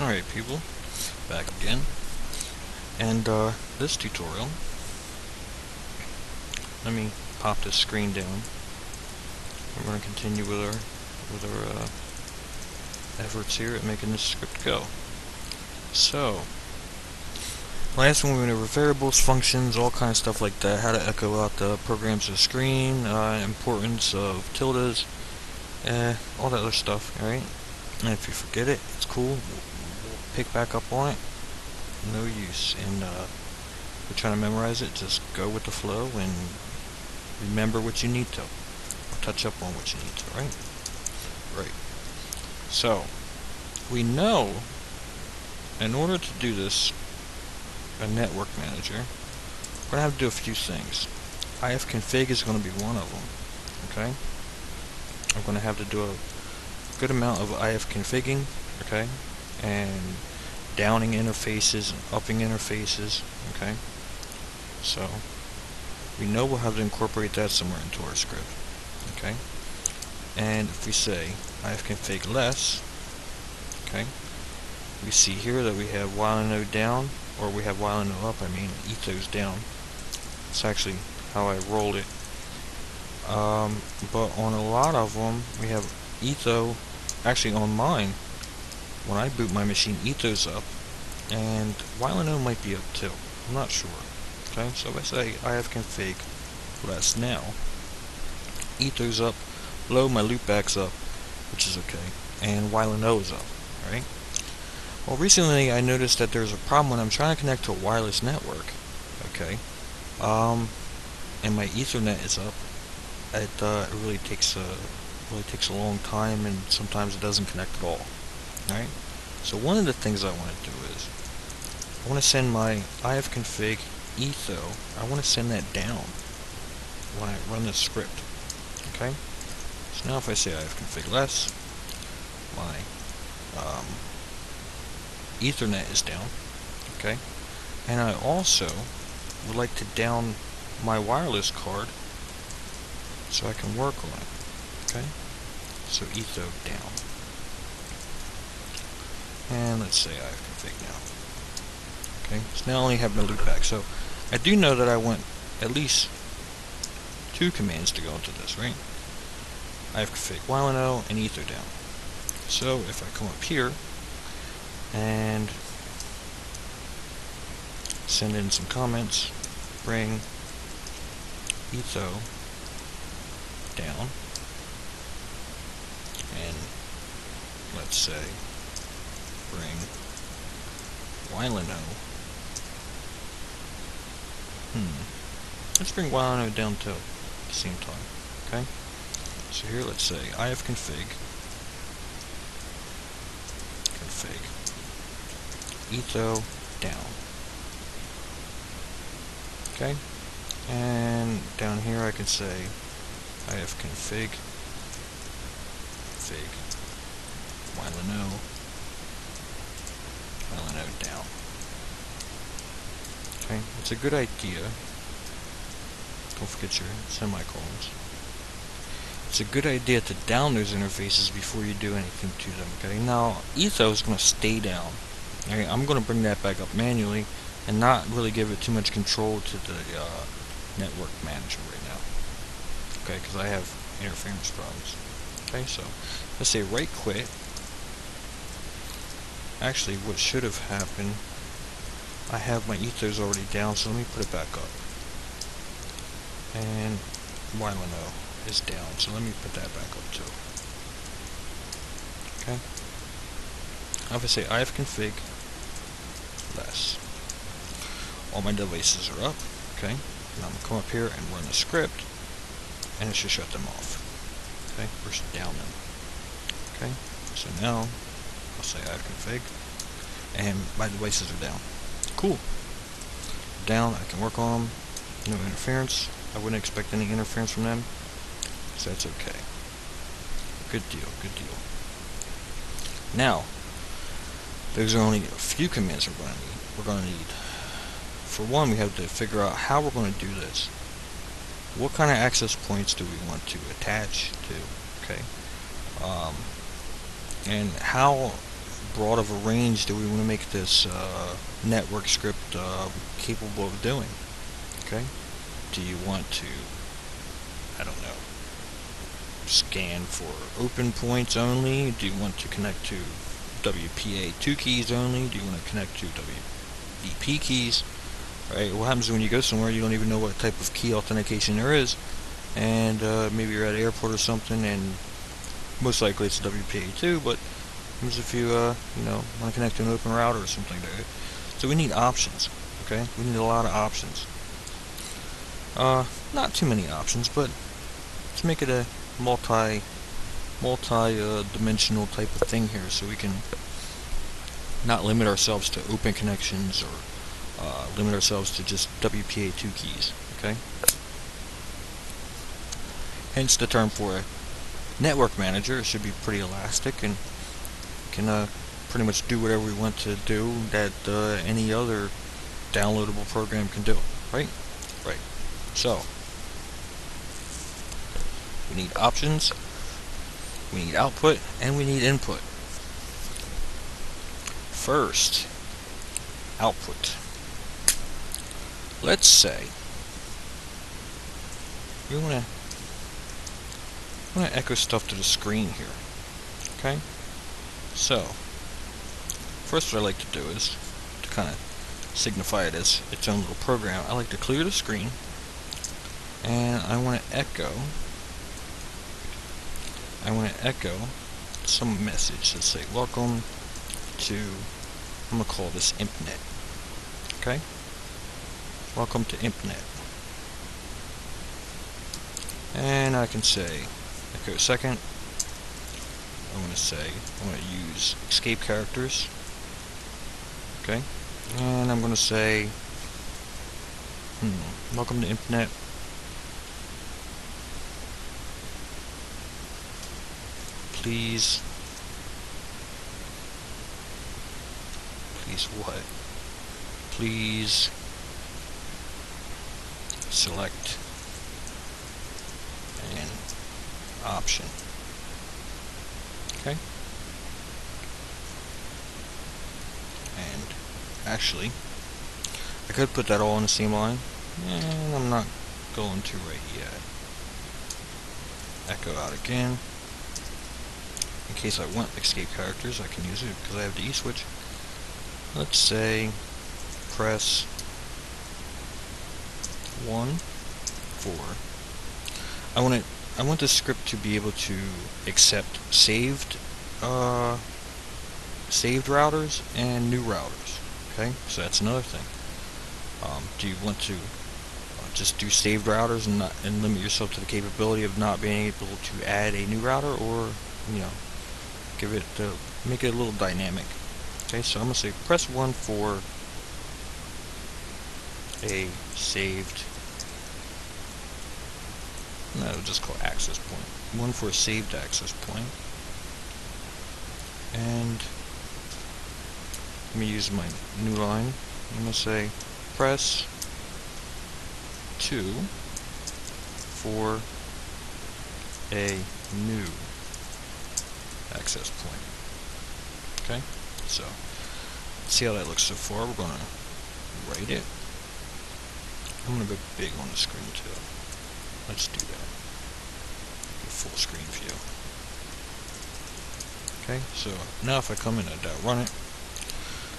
Alright people, back again, and this tutorial, let me pop this screen down. We're going to continue with our efforts here at making this script go. So, last one we went over variables, functions, all kind of stuff like that, how to echo out the programs to the screen, importance of tildes, all that other stuff, alright? And if you forget it, it's cool, we'll pick back up on it. No use in you're trying to memorize it. Just go with the flow and remember what you need to, or touch up on what you need to, right? So we know in order to do this, a network manager, we're gonna have to do a few things. ifconfig is going to be one of them. Okay, I'm going to have to do a good amount of ifconfiging. Okay, and downing interfaces and upping interfaces. Okay, so we know we'll have to incorporate that somewhere into our script. Okay, and if we say ifconfig less, okay, we see here that we have while node down, or we have while node up, I mean ethos down. It's actually how I rolled it. But on a lot of them, we have etho, actually on mine, when I boot my machine, ethos up, and while node might be up too. I'm not sure. Okay, so if I say ifconfig less now, ethos up, low, my loopback's up, which is okay, and while node is up, right? Well, recently I noticed that there's a problem when I'm trying to connect to a wireless network. Okay, and my Ethernet is up. It really takes a long time, and sometimes it doesn't connect at all. Right. So one of the things I want to do is I want to send my ifconfig etho. I want to send that down when I run this script. Okay. So now if I say ifconfig less, my Ethernet is down. Okay. And I also would like to down my wireless card so I can work on it. Okay, so etho down, and let's say ifconfig now. Okay, so now I only have no loopback. So I do know that I want at least 2 commands to go into this, right? ifconfig while no and etho down. So if I come up here and send in some comments, bring etho down, and let's say bring while no. Let's bring while no down too at the same time. Okay, so here let's say ifconfig config etho down. Okay, and down here I can say ifconfig while no down. Okay, it's a good idea. Don't forget your semicolons. It's a good idea to down those interfaces before you do anything to them. Okay, now etho is going to stay down. Okay, I'm going to bring that back up manually and not really give it too much control to the network manager right now. Okay, because I have interference problems. Okay, so let's say right quit. Actually, what should have happened, I have my ethos already down, so let me put it back up. And while no is down, so let me put that back up too. Okay. Now if I say ifconfig less, all my devices are up. Okay. Now I'm gonna come up here and run the script, and it should shut them off. Okay, or down them. Okay. So now I'll say ifconfig, and my devices are down. Cool. Down, I can work on them. No interference. I wouldn't expect any interference from them, so that's okay. Good deal, good deal. Now, those are only a few commands we're going to need. For one, we have to figure out how we're going to do this. What kind of access points do we want to attach to? Okay. And how broad of a range do we want to make this network script capable of doing? Okay. Do you want to, I don't know, scan for open points only? Do you want to connect to WPA2 keys only? Do you want to connect to WEP keys? Right? What happens when you go somewhere you don't even know what type of key authentication there is, and maybe you're at an airport or something, and most likely it's WPA2, but what if you want to connect to an open router or something like that? So we need options. Okay, we need a lot of options. Not too many options, but let's make it a multi-dimensional type of thing here, so we can not limit ourselves to open connections or limit ourselves to just WPA2 keys. Okay. Hence the term for a network manager. It should be pretty elastic and can pretty much do whatever we want to do that any other downloadable program can do. Right? Right. So we need options, we need output, and we need input. First, output. Let's say we want to echo stuff to the screen here. Okay? So, first what I like to do is to kind of signify it as its own little program. I like to clear the screen, and I want to echo some message. Let's say welcome to, I'm going to call this ImpNet. Okay? Welcome to ImpNet. And I can say echo second. I want to use escape characters. Okay? And I'm going to say welcome to ImpNet. Please what? Please select an option. Okay? And actually, I could put that all in the same line, and I'm not going to right yet. Echo out again. In case I want escape characters, I can use it because I have the E-switch. Let's say press 1 for. I want the script to be able to accept saved routers and new routers. Okay, so that's another thing. Do you want to just do saved routers and limit yourself to the capability of not being able to add a new router, or make it a little dynamic? Okay, so I'm gonna say press 1 for a saved. No, just call access point. 1 for a saved access point. And let me use my new line. I'm gonna say press 2 for a new access point. Okay, so let's see how that looks so far. We're gonna write it. I'm gonna go big on the screen too. Let's do that. Full screen view. Okay, so now if I come in and run it,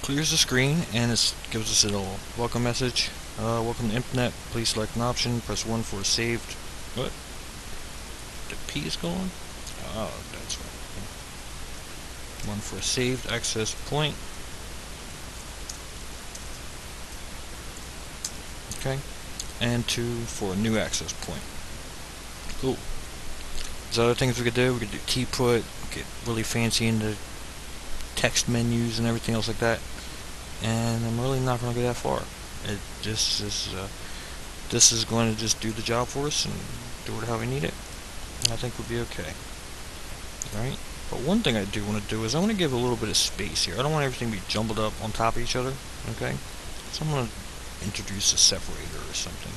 clears the screen and it gives us a little welcome message. Welcome to ImpNet. Please select an option. Press 1 for saved. What? The P is gone? Oh, that's right. 1 for a saved access point. Okay, and 2 for a new access point. Cool. There's other things we could do. We could do tput, get really fancy into text menus and everything else like that. And I'm really not going to go that far. This is going to just do the job for us and do it how we need it. And I think we'll be okay. Alright? But one thing I do want to do is I want to give a little bit of space here. I don't want everything to be jumbled up on top of each other. Okay? So I'm going to introduce a separator or something.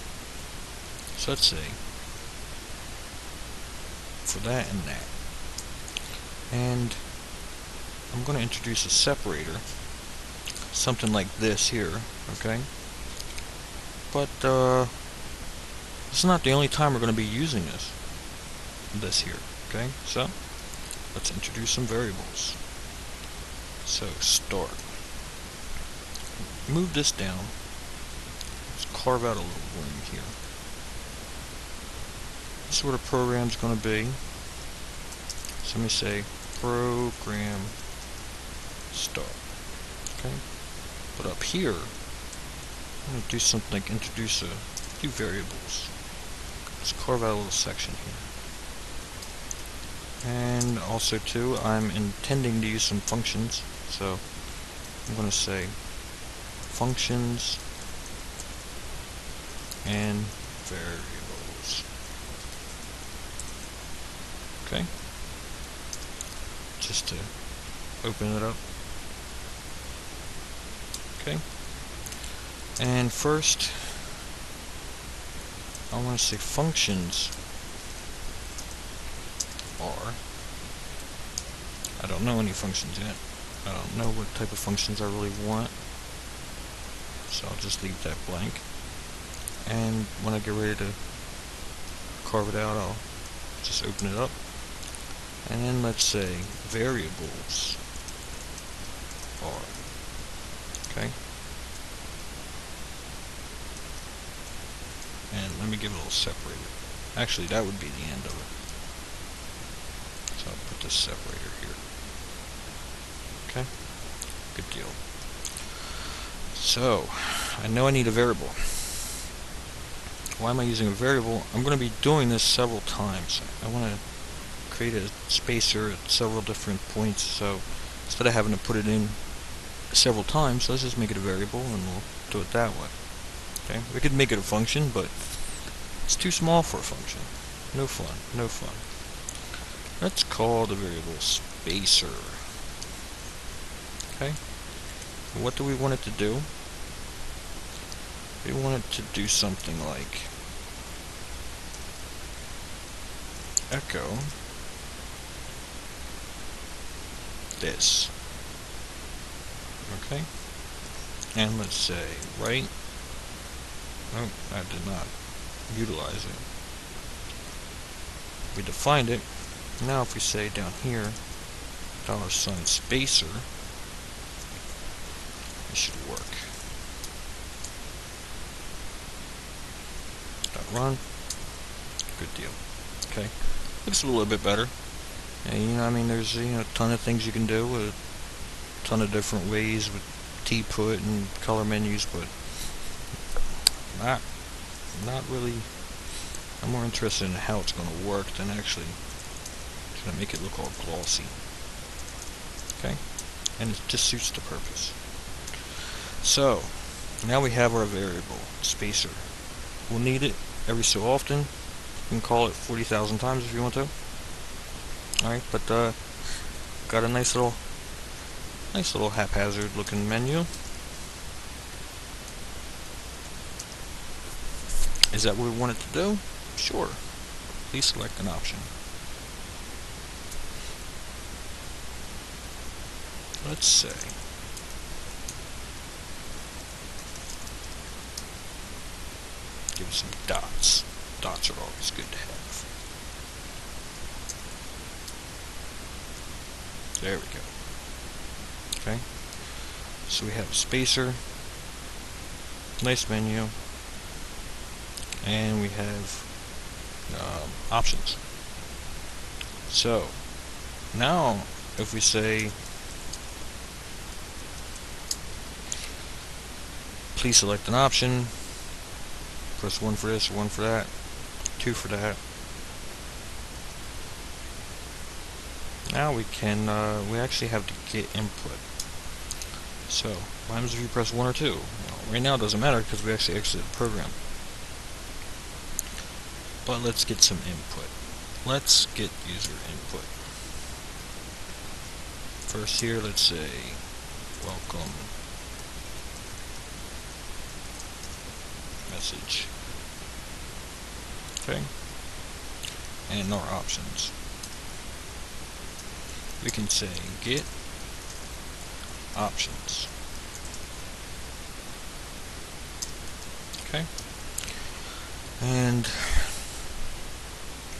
So let's say for that and that. And I'm going to introduce a separator, something like this here, okay? But this is not the only time we're going to be using this here, okay? So let's introduce some variables. So start. Move this down. Let's carve out a little room here. This is where the program's going to be. So let me say program start. Okay. But up here, I'm going to do something like introduce a few variables. Let's carve out a little section here. And also too, I'm intending to use some functions. So I'm going to say functions and variables. Okay. Just to open it up. Okay. And first, I want to say functions are, I don't know any functions yet. I don't know what type of functions I really want. So I'll just leave that blank. And when I get ready to carve it out, I'll just open it up. And then let's say variables are, okay? And let me give it a little separator. Actually, that would be the end of it. So I'll put this separator here. Okay? Good deal. So, I know I need a variable. Why am I using a variable? I'm going to be doing this several times. I want to create a spacer at several different points, so instead of having to put it in several times, let's just make it a variable and we'll do it that way. Okay? We could make it a function, but it's too small for a function. No fun, no fun. Let's call the variable spacer. Okay? What do we want it to do? We want it to do something like echo this. Okay? And let's say right. Oh, I did not utilize it. We defined it. Now if we say down here $spacer, it should work. Run. Good deal. Okay. Looks a little bit better. And, you know, I mean, there's, you know, a ton of things you can do with a ton of different ways with T-put and color menus, but not really. I'm more interested in how it's going to work than actually trying to make it look all glossy. Okay? And it just suits the purpose. So, now we have our variable, spacer. We'll need it every so often. You can call it 40,000 times if you want to. Alright, but got a nice little haphazard looking menu. Is that what we want it to do? Sure. Please select an option. Let's say give it some dots. Dots are always good to have. There we go. Okay. So we have a spacer, nice menu, and we have options. So now if we say please select an option, press 1 for this, 1 for that, 2 for that. Now we can, we actually have to get input. So, what happens if you press 1 or 2? Well, right now it doesn't matter because we actually exited the program. But let's get some input. Let's get user input. First here, let's say, welcome message. Okay, and our options. We can say get options. Okay, and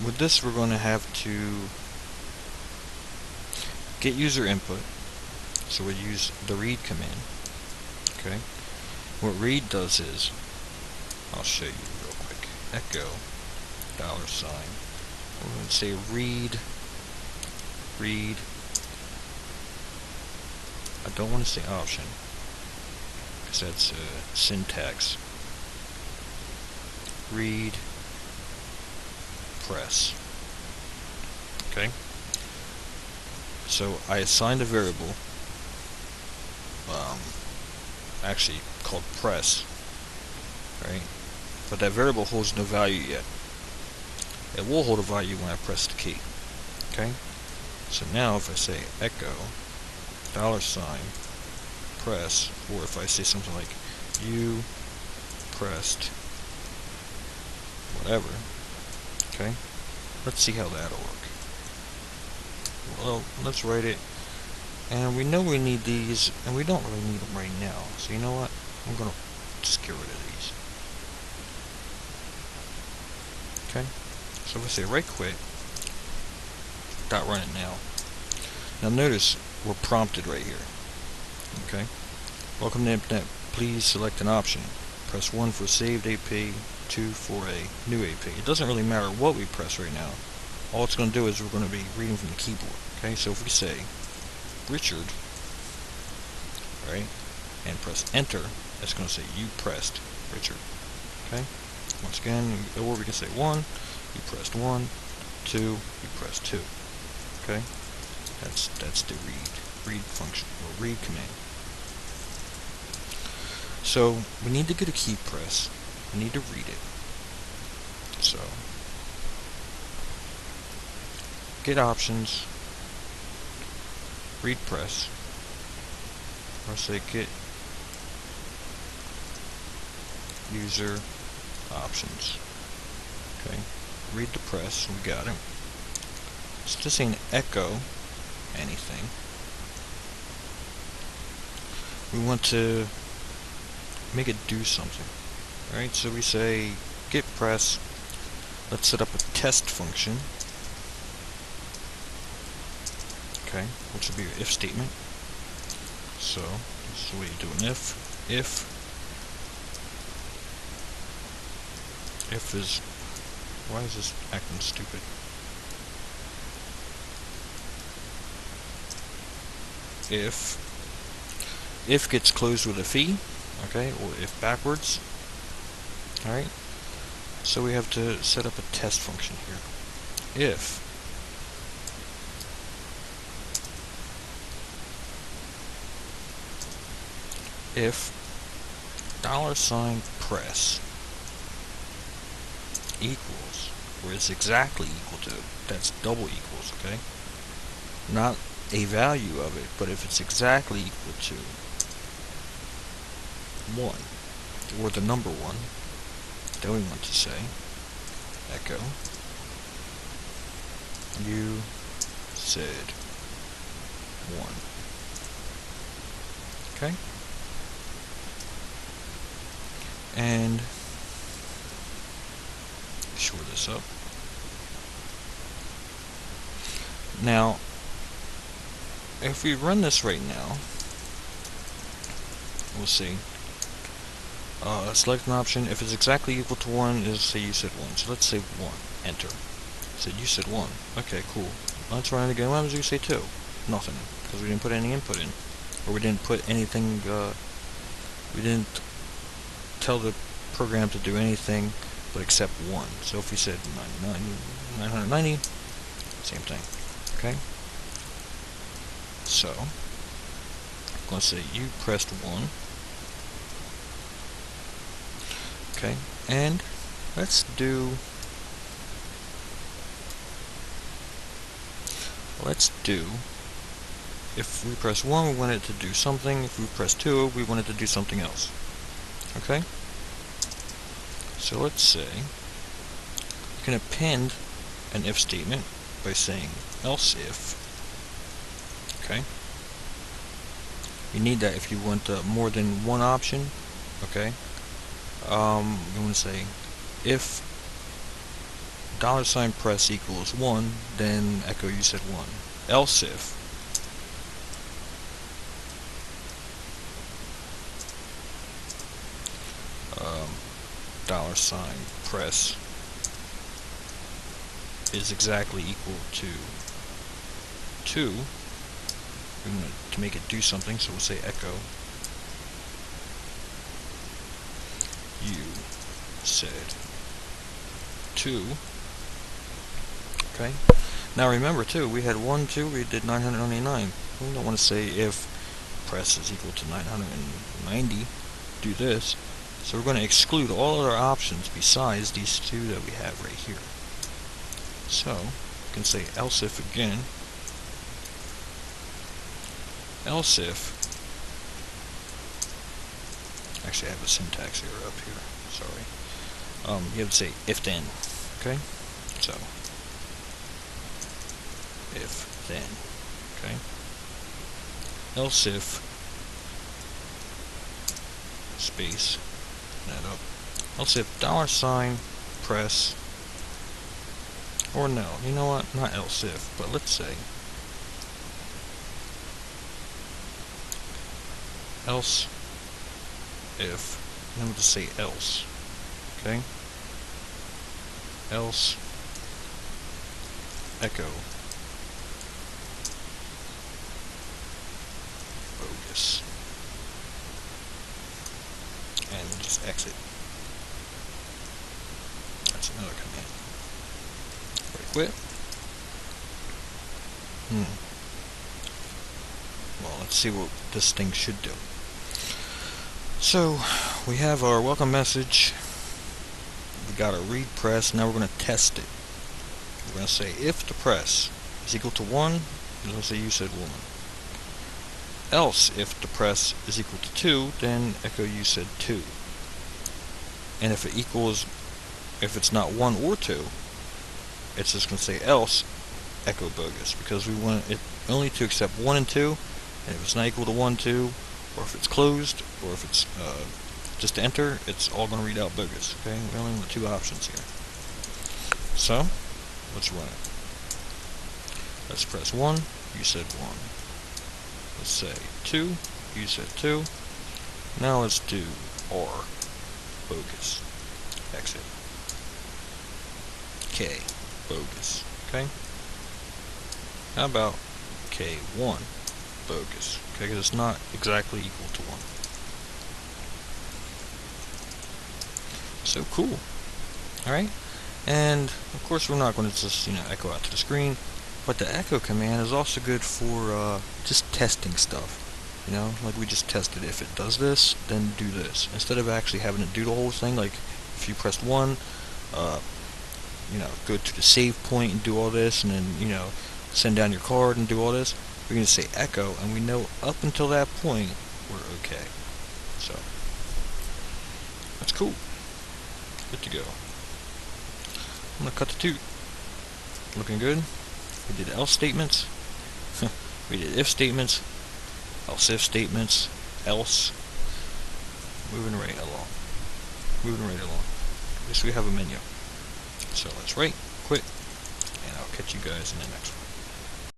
with this we're going to have to get user input, so we'll use the read command. Okay, what read does is, I'll show you real quick, echo $, we're going to say read, I don't want to say option, because that's syntax, read press. Okay, so I assigned a variable, actually called press, right? But that variable holds no value yet. It will hold a value when I press the key. Okay, so now if I say echo $, press, or if I say something like you pressed whatever, okay, let's see how that'll work. Well, let's write it, and we know we need these, and we don't really need them right now, so you know what, I'm gonna just get rid of these. Okay, so if I say right quit, dot run it now. Now notice we're prompted right here. Okay, welcome to Internet, please select an option. Press 1 for saved AP, 2 for a new AP. It doesn't really matter what we press right now. All it's going to do is we're going to be reading from the keyboard. Okay, so if we say Richard, right, and press enter, it's going to say you pressed Richard. Okay, once again, or we can say 1, you pressed 1, 2, you pressed 2. Okay, that's the read function, or read command. So we need to get a key press, we need to read it. So get options, read press, or say get user options. Okay, read the press, we got it. It's just saying echo anything. We want to make it do something. Alright, so we say get press, let's set up a test function. Okay, which would be your if statement. So this is the way you do an if is, why is this acting stupid? If gets closed with a phi, okay, or if backwards. Alright, so we have to set up a test function here. If $press equals, or is exactly equal to, that's double equals, okay? Not a value of it, but if it's exactly equal to 1, or the number 1, then we want to say echo you said 1. Okay? And shore this up. Now, if we run this right now, we'll see. Select an option. If it's exactly equal to 1, is say you said 1. So let's say 1. Enter. Said you said 1. Okay, cool. Let's run it again. What happens if you say 2? Nothing, because we didn't put any input in, or we didn't put anything. We didn't tell the program to do anything but accept 1. So if we said 990, same thing. Okay. So I'm going to say you pressed 1. Okay, and let's do if we press 1, we want it to do something. If we press 2, we want it to do something else. Okay? So let's say you can append an if statement by saying else if. Okay? You need that if you want more than one option. Okay. You want to say if $press equals 1, then echo you said 1. Else if $press is exactly equal to 2. We're going to make it do something, so we'll say echo you said 2. Okay. Now remember too, we had 1, 2, we did 999. We don't want to say if press is equal to 990, do this. So we're going to exclude all other options besides these two that we have right here. So we can say else if again. Else if, actually I have a syntax error up here, sorry. You have to say if then, okay? So, if then, okay? Else if, space, that up. Else if $press, or no, you know what, not else if, but let's say else if, then we'll just say else, okay? Else echo bogus, and just exit. That's another command. Right, quit. Well, let's see what this thing should do. So, we have our welcome message. We got a read press. Now we're going to test it. We're going to say if the press is equal to 1, let's say you said woman. Else if the press is equal to 2, then echo you said 2. And if it equals, if it's not 1 or 2, it's just going to say else echo bogus, because we want it only to accept 1 and 2, and if it's not equal to 1, 2, or if it's closed, or if it's just enter, it's all going to read out bogus. Okay, we only have 2 options here. So, let's run it. Let's press 1, you said 1. Let's say 2, you said 2. Now let's do R, bogus, exit. K, bogus, okay? How about K1, bogus, okay, because it's not exactly equal to 1. So cool. Alright, and of course we're not going to just, echo out to the screen, but the echo command is also good for just testing stuff. Like we just tested, if it does this, then do this. Instead of actually having to do the whole thing, like if you pressed 1, go to the save point and do all this, and then, send down your card and do all this, we're going to say echo, and we know up until that point, we're okay. So, that's cool. Good to go. I'm going to cut the toot. Looking good. We did else statements. We did if statements. Else if statements. Else. Moving right along. Moving right along. At least we have a menu. So let's write, quit, and I'll catch you guys in the next one.